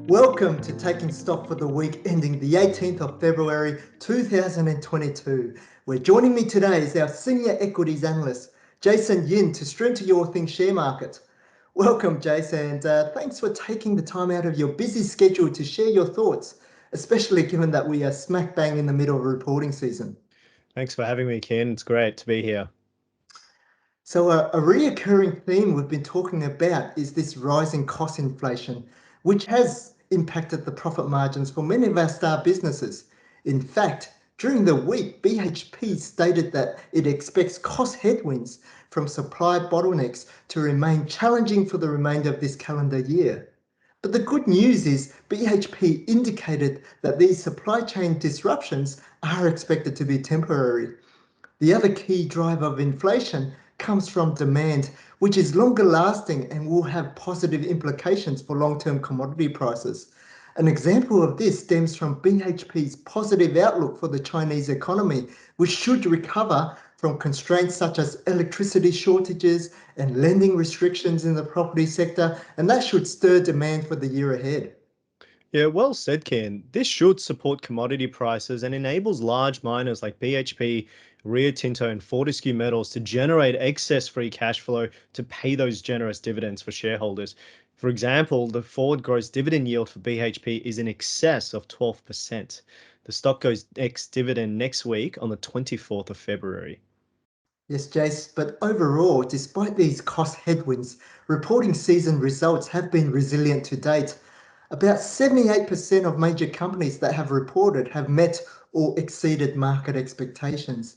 Welcome to Taking Stock for the week ending the 18th of February 2022. Where joining me today is our Senior Equities Analyst, Jason Yin, to stream to your thing share market. Welcome, Jason, and thanks for taking the time out of your busy schedule to share your thoughts, especially given that we are smack bang in the middle of reporting season. Thanks for having me, Kien. It's great to be here. So a reoccurring theme we've been talking about is this rising cost inflation, which has impacted the profit margins for many of our star businesses. In fact, during the week, BHP stated that it expects cost headwinds from supply bottlenecks to remain challenging for the remainder of this calendar year. But the good news is BHP indicated that these supply chain disruptions are expected to be temporary. The other key driver of inflation comes from demand, which is longer lasting and will have positive implications for long-term commodity prices. An example of this stems from BHP's positive outlook for the Chinese economy, which should recover from constraints such as electricity shortages and lending restrictions in the property sector, and that should stir demand for the year ahead. Yeah, well said, Kien. This should support commodity prices and enables large miners like BHP, Rio Tinto, and Fortescue Metals to generate excess free cash flow to pay those generous dividends for shareholders. For example, the forward gross dividend yield for BHP is in excess of 12%. The stock goes ex-dividend next week on the 24th of February. Yes, Jace, but overall, despite these cost headwinds, reporting season results have been resilient to date. About 78% of major companies that have reported have met or exceeded market expectations.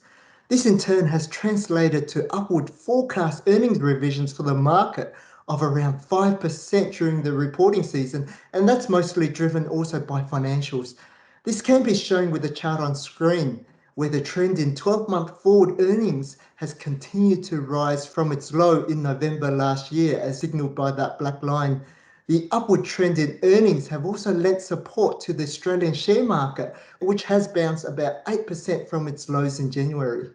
This in turn has translated to upward forecast earnings revisions for the market of around 5% during the reporting season, and that's mostly driven also by financials. This can be shown with the chart on screen, where the trend in 12-month forward earnings has continued to rise from its low in November last year, as signalled by that black line. The upward trend in earnings have also lent support to the Australian share market, which has bounced about 8% from its lows in January.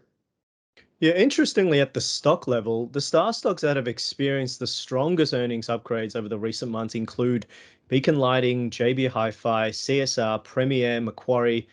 Yeah, interestingly, at the stock level, the star stocks that have experienced the strongest earnings upgrades over the recent months include Beacon Lighting, JB Hi-Fi, CSR, Premier, Macquarie,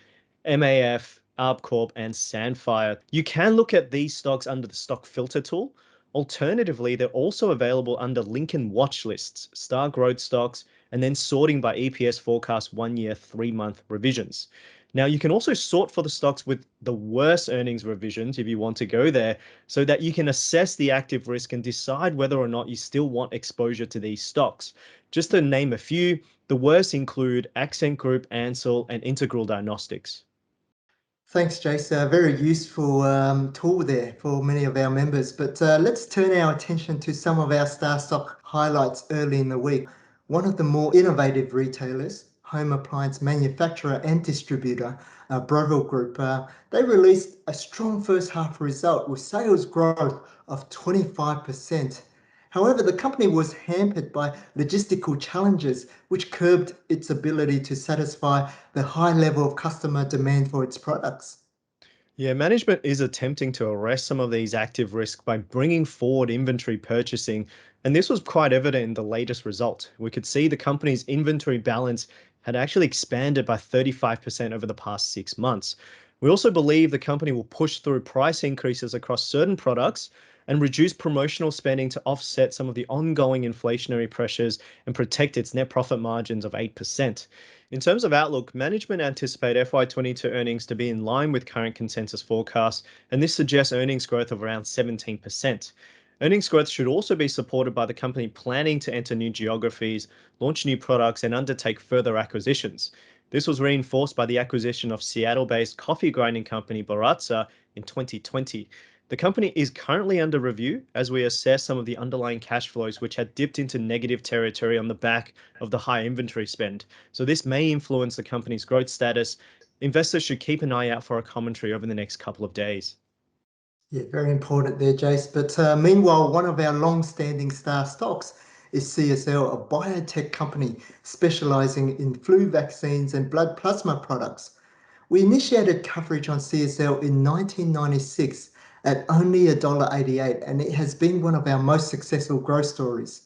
MAF, ArbCorp, and Sandfire. You can look at these stocks under the stock filter tool. Alternatively, they're also available under Lincoln watch lists, star growth stocks, and then sorting by EPS forecast 1 year, 3-month revisions. Now, you can also sort for the stocks with the worst earnings revisions if you want to go there, so that you can assess the active risk and decide whether or not you still want exposure to these stocks. Just to name a few, the worst include Accent Group, Ansell, and Integral Diagnostics. Thanks, Jace. A very useful tool there for many of our members. But let's turn our attention to some of our star stock highlights early in the week. One of the more innovative retailers, home appliance manufacturer and distributor, Breville Group, they released a strong first half result with sales growth of 25%. However, the company was hampered by logistical challenges, which curbed its ability to satisfy the high level of customer demand for its products. Yeah, management is attempting to arrest some of these active risks by bringing forward inventory purchasing, and this was quite evident in the latest result. We could see the company's inventory balance had actually expanded by 35% over the past 6 months. We also believe the company will push through price increases across certain products and reduce promotional spending to offset some of the ongoing inflationary pressures and protect its net profit margins of 8%. In terms of outlook, management anticipate FY22 earnings to be in line with current consensus forecasts, and this suggests earnings growth of around 17%. Earnings growth should also be supported by the company planning to enter new geographies, launch new products, and undertake further acquisitions. This was reinforced by the acquisition of Seattle-based coffee grinding company Baratza in 2020. The company is currently under review as we assess some of the underlying cash flows, which had dipped into negative territory on the back of the high inventory spend. So this may influence the company's growth status. Investors should keep an eye out for a commentary over the next couple of days. Yeah, very important there, Jace. But meanwhile, one of our long-standing star stocks is CSL, a biotech company specializing in flu vaccines and blood plasma products. We initiated coverage on CSL in 1996 at only $1.88, and it has been one of our most successful growth stories.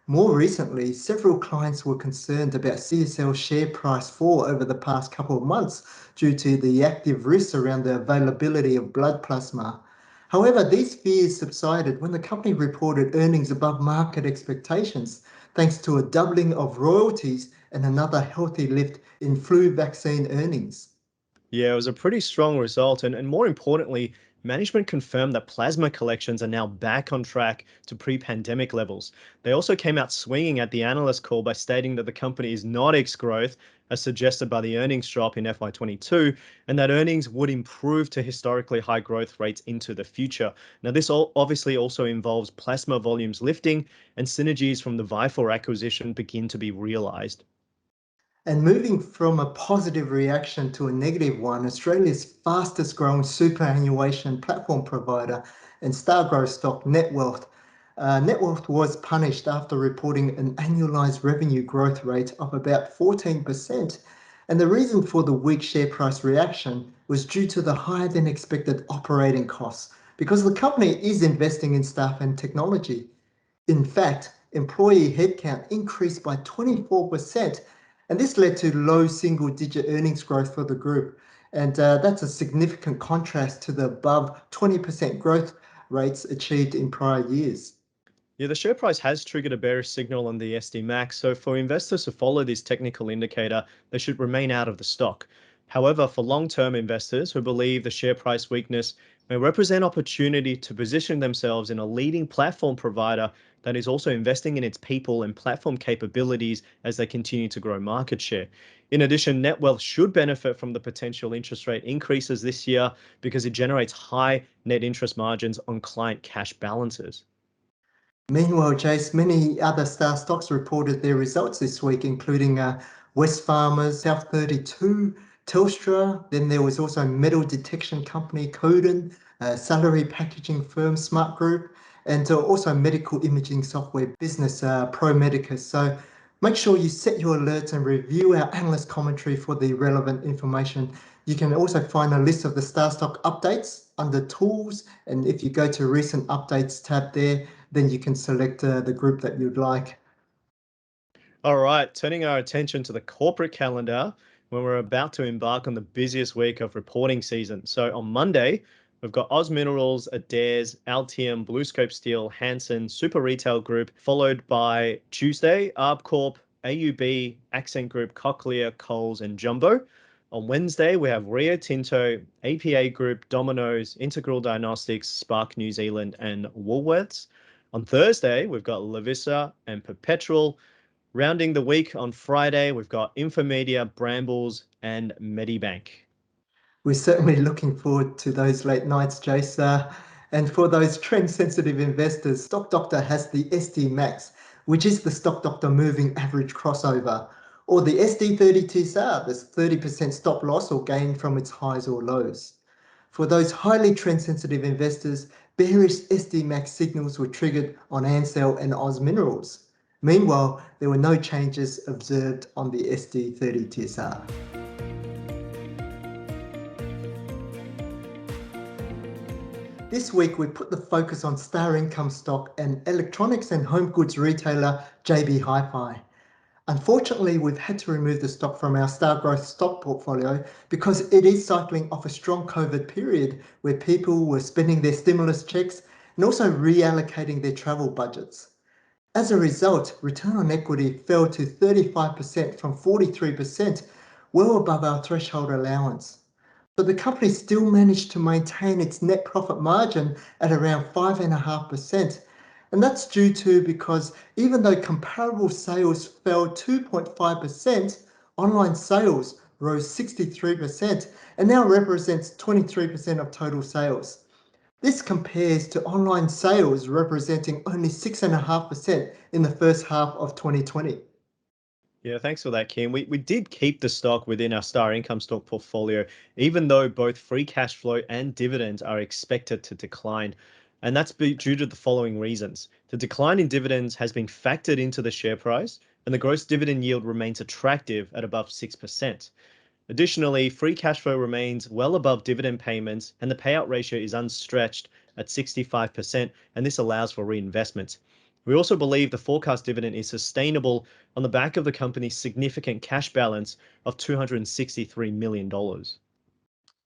More recently, several clients were concerned about CSL's share price fall over the past couple of months due to the active risks around the availability of blood plasma. However, these fears subsided when the company reported earnings above market expectations, thanks to a doubling of royalties and another healthy lift in flu vaccine earnings. Yeah, it was a pretty strong result. And more importantly, management confirmed that plasma collections are now back on track to pre pandemic levels. They also came out swinging at the analyst call by stating that the company is not ex growth, as suggested by the earnings drop in FY22, and that earnings would improve to historically high growth rates into the future. Now, this obviously also involves plasma volumes lifting and synergies from the Vifor acquisition begin to be realized. And moving from a positive reaction to a negative one, Australia's fastest growing superannuation platform provider and star growth stock, Netwealth. Netwealth was punished after reporting an annualized revenue growth rate of about 14%. And the reason for the weak share price reaction was due to the higher than expected operating costs, because the company is investing in staff and technology. In fact, employee headcount increased by 24%, and this led to low single-digit earnings growth for the group. And that's a significant contrast to the above 20% growth rates achieved in prior years. Yeah, the share price has triggered a bearish signal on the SD Max, so for investors to follow this technical indicator, they should remain out of the stock. However, for long-term investors who believe the share price weakness may represent opportunity to position themselves in a leading platform provider that is also investing in its people and platform capabilities as they continue to grow market share. In addition, Netwealth should benefit from the potential interest rate increases this year because it generates high net interest margins on client cash balances. Meanwhile, Jace, many other star stocks reported their results this week, including Wesfarmers, South 32, Telstra. Then there was also metal detection company Codan, salary packaging firm Smart Group, and also medical imaging software business Pro Medicus. So make sure you set your alerts and review our analyst commentary for the relevant information. You can also find a list of the star stock updates under tools. And if you go to recent updates tab there, then you can select the group that you'd like. All right, turning our attention to the corporate calendar when we're about to embark on the busiest week of reporting season. So on Monday, we've got Oz Minerals, Adairs, Altium, BlueScope Steel, Hansen, Super Retail Group, followed by Tuesday, ArbCorp, AUB, Accent Group, Cochlear, Coles, and Jumbo. On Wednesday, we have Rio Tinto, APA Group, Domino's, Integral Diagnostics, Spark New Zealand, and Woolworths. On Thursday, we've got Lovisa and Perpetual. Rounding the week on Friday, we've got Infomedia, Brambles, and Medibank. We're certainly looking forward to those late nights, Jace. And for those trend-sensitive investors, Stock Doctor has the SD Max, which is the Stock Doctor moving average crossover, or the SD30 TSR, that's 30% stop loss or gain from its highs or lows. For those highly trend-sensitive investors, bearish SD Max signals were triggered on Ansell and Oz Minerals. Meanwhile, there were no changes observed on the SD30 TSR. This week, we put the focus on star income stock and electronics and home goods retailer JB Hi-Fi. Unfortunately, we've had to remove the stock from our star growth stock portfolio because it is cycling off a strong COVID period where people were spending their stimulus checks and also reallocating their travel budgets. As a result, return on equity fell to 35% from 43%, well above our threshold allowance. But the company still managed to maintain its net profit margin at around 5.5%. And that's due to because even though comparable sales fell 2.5%, online sales rose 63% and now represents 23% of total sales. This compares to online sales representing only 6.5% in the first half of 2020. Yeah, thanks for that, Kien. We did keep the stock within our star income stock portfolio, even though both free cash flow and dividends are expected to decline. And that's due to the following reasons. The decline in dividends has been factored into the share price, and the gross dividend yield remains attractive at above 6%. Additionally, free cash flow remains well above dividend payments, and the payout ratio is unstretched at 65%, and this allows for reinvestment. We also believe the forecast dividend is sustainable on the back of the company's significant cash balance of $263 million.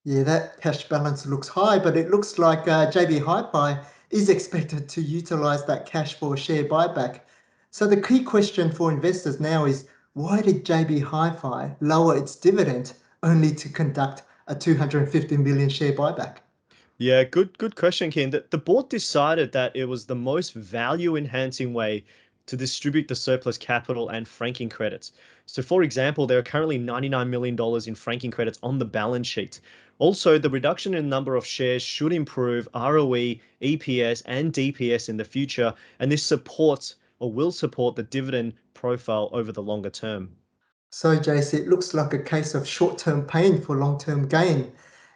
Yeah, that cash balance looks high, but it looks like JB Hi-Fi is expected to utilize that cash for a share buyback. So the key question for investors now is, why did JB Hi-Fi lower its dividend only to conduct a 250 million share buyback? Yeah, good question, Kien. The board decided that it was the most value-enhancing way to distribute the surplus capital and franking credits. So, for example, there are currently $99 million in franking credits on the balance sheet. Also, the reduction in number of shares should improve ROE, EPS, and DPS in the future, and this supports or will support the dividend profile over the longer term. So, JC, it looks like a case of short-term pain for long-term gain.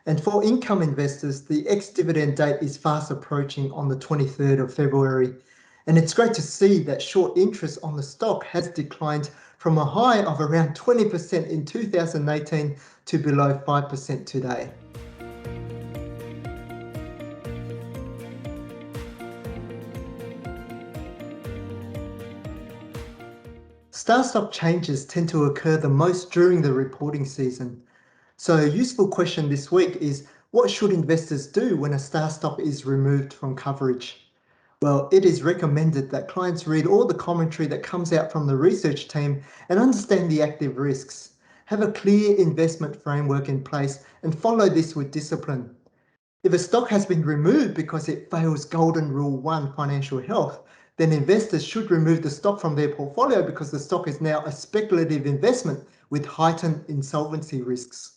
And for income investors, the ex-dividend date is fast approaching on the 23rd of February. And it's great to see that short interest on the stock has declined from a high of around 20% in 2018 to below 5% today. Star stock changes tend to occur the most during the reporting season. So a useful question this week is, what should investors do when a star stock is removed from coverage? Well, it is recommended that clients read all the commentary that comes out from the research team and understand the active risks. Have a clear investment framework in place and follow this with discipline. If a stock has been removed because it fails Golden Rule 1 financial health, then investors should remove the stock from their portfolio because the stock is now a speculative investment with heightened insolvency risks.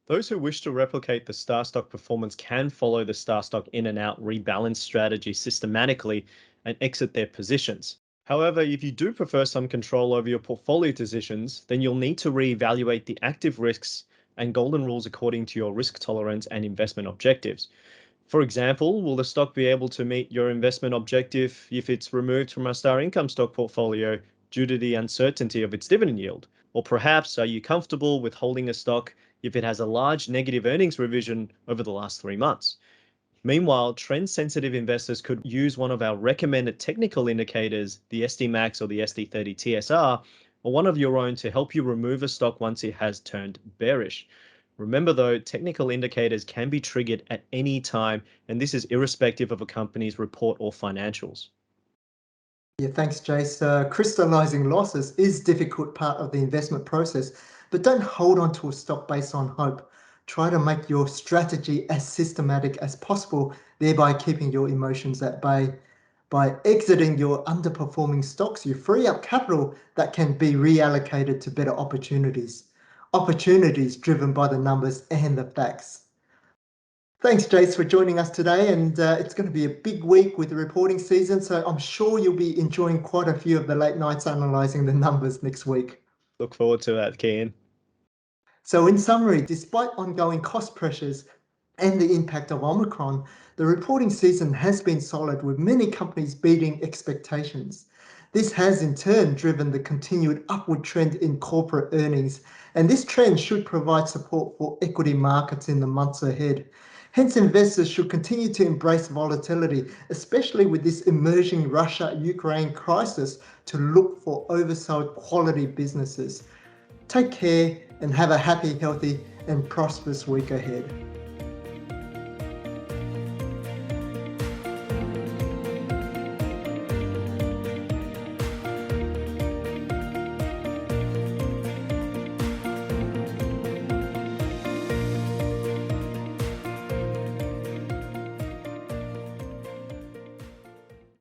Those who wish to replicate the star stock performance can follow the star stock in and out rebalance strategy systematically and exit their positions. However, if you do prefer some control over your portfolio decisions, then you'll need to reevaluate the active risks and golden rules according to your risk tolerance and investment objectives. For example, will the stock be able to meet your investment objective if it's removed from a star income stock portfolio due to the uncertainty of its dividend yield? Or perhaps are you comfortable with holding a stock if it has a large negative earnings revision over the last 3 months? Meanwhile, trend sensitive investors could use one of our recommended technical indicators, the SD Max or the SD30 TSR, or one of your own to help you remove a stock once it has turned bearish. Remember though, technical indicators can be triggered at any time, and this is irrespective of a company's report or financials. Yeah, thanks, Jace. Crystallizing losses is a difficult part of the investment process, but don't hold on to a stock based on hope. Try to make your strategy as systematic as possible, thereby keeping your emotions at bay. By exiting your underperforming stocks, you free up capital that can be reallocated to better opportunities. Opportunities driven by the numbers and the facts. Thanks, Jace, for joining us today. And it's going to be a big week with the reporting season, so I'm sure you'll be enjoying quite a few of the late nights analysing the numbers next week. Look forward to that, Kien. So in summary, despite ongoing cost pressures and the impact of Omicron, the reporting season has been solid with many companies beating expectations. This has in turn driven the continued upward trend in corporate earnings, and this trend should provide support for equity markets in the months ahead. Hence, investors should continue to embrace volatility, especially with this emerging Russia-Ukraine crisis, to look for oversold quality businesses. Take care and have a happy, healthy, and prosperous week ahead.